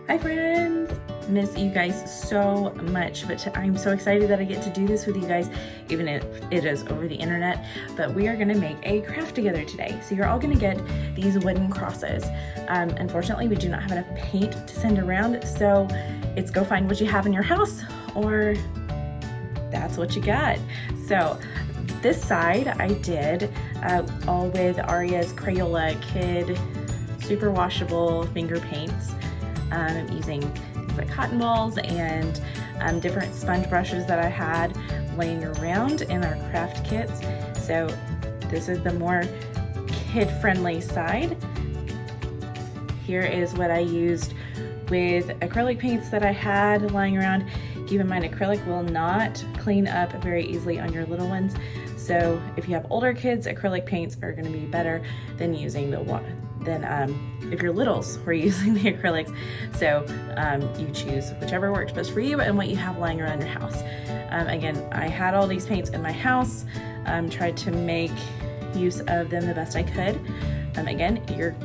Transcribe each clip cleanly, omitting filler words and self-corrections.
Hi friends! Miss you guys so much, but I'm so excited that I get to do this with you guys, even if it is over the internet. But we are gonna make a craft together today. So you're all gonna get these wooden crosses. Unfortunately, we do not have enough paint to send around, so it's go find what you have in your house, or that's what you got. So this side I did all with Aria's Crayola Kid super washable finger paints. Using things like cotton balls and different sponge brushes that I had laying around in our craft kits. So this is the more kid-friendly side. Here is what I used with acrylic paints that I had lying around. Keep in mind, acrylic will not clean up very easily on your little ones. So if you have older kids, acrylic paints are gonna be better than using the if your littles were using the acrylics. So you choose whichever works best for you and what you have lying around your house. Again, I had all these paints in my house, tried to make use of them the best I could. Again, your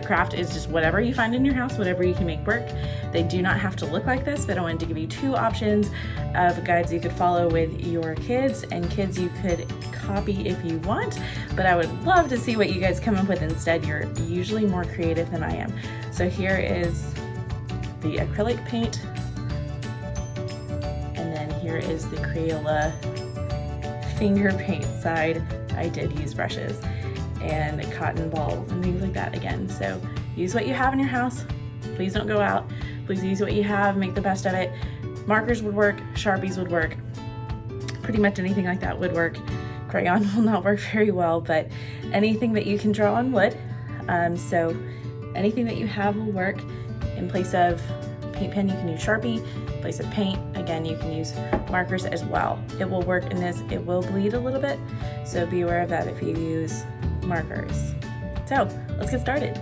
craft is just whatever you find in your house, whatever you can make work. They do not have to look like this, but I wanted to give you two options of guides you could follow with your kids, and kids you could copy if you want, but I would love to see what you guys come up with instead. You're usually more creative than I am. So here is the acrylic paint, and then here is the Crayola finger paint side. I did use brushes and cotton balls and things like that again. So use what you have in your house. Please don't go out. Please use what you have, make the best of it. Markers would work, Sharpies would work, pretty much anything like that would work. Crayon will not work very well, but anything that you can draw on would. So anything that you have will work. In place of paint pen, you can use Sharpie. In place of paint, again, you can use markers as well. It will work in this. It will bleed a little bit, so be aware of that if you use markers. So let's get started.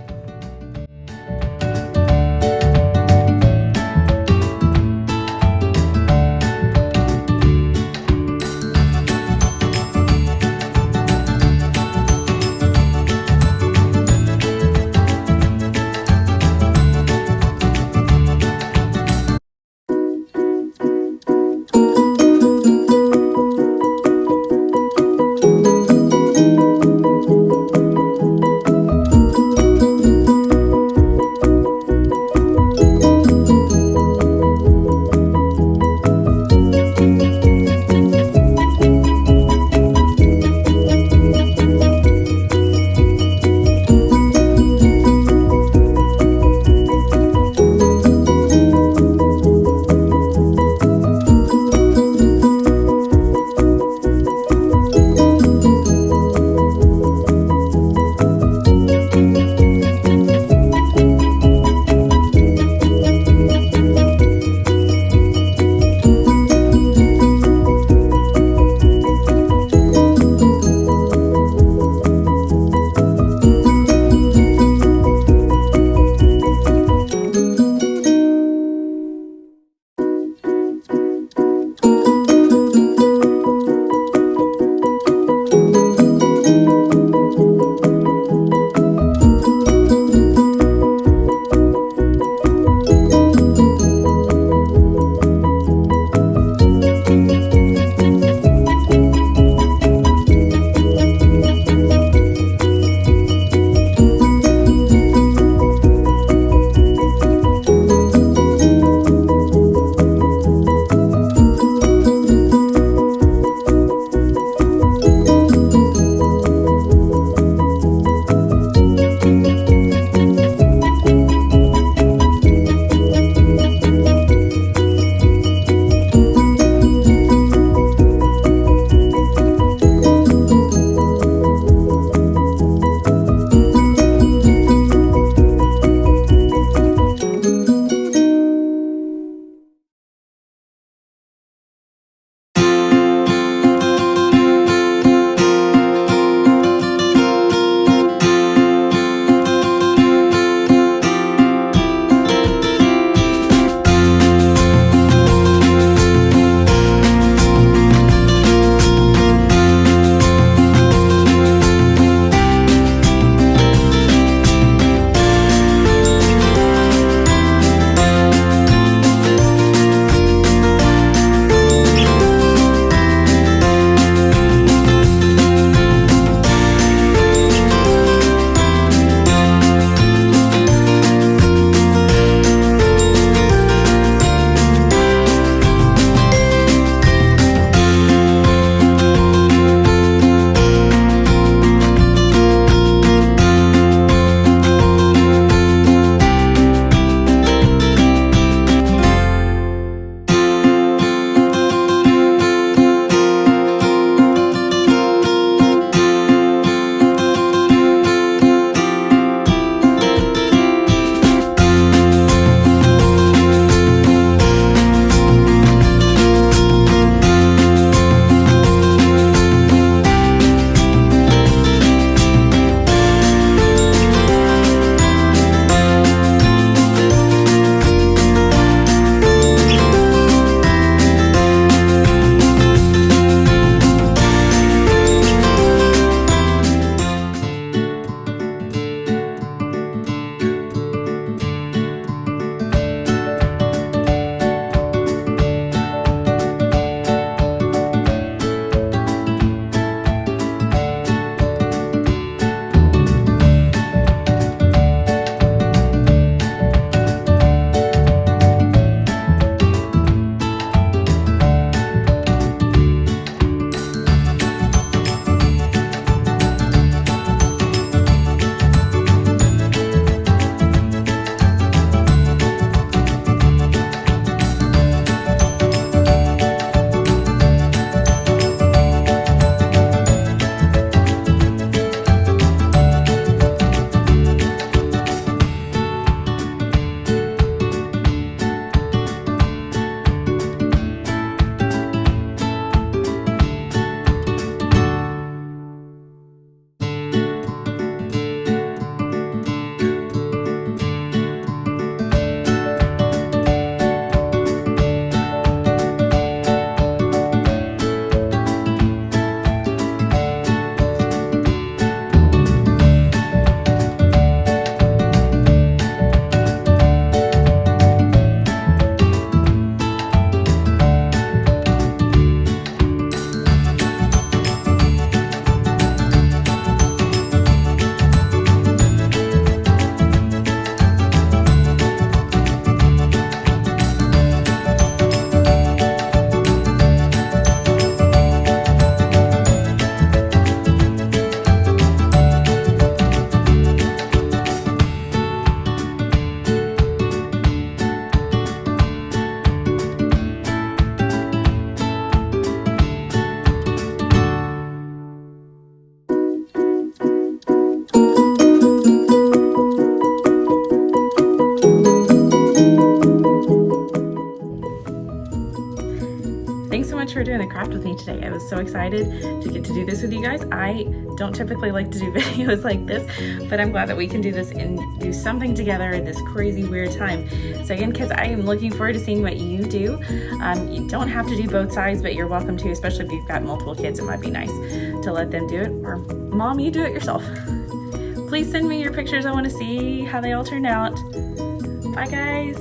for doing the craft with me today. I was so excited to get to do this with you guys. I don't typically like to do videos like this, but I'm glad that we can do this and do something together in this crazy weird time. So again, kids, I am looking forward to seeing what you do. You don't have to do both sides, but you're welcome to, especially if you've got multiple kids. It might be nice to let them do it, or Mom, you do it yourself. Please send me your pictures. I want to see how they all turned out. Bye, guys.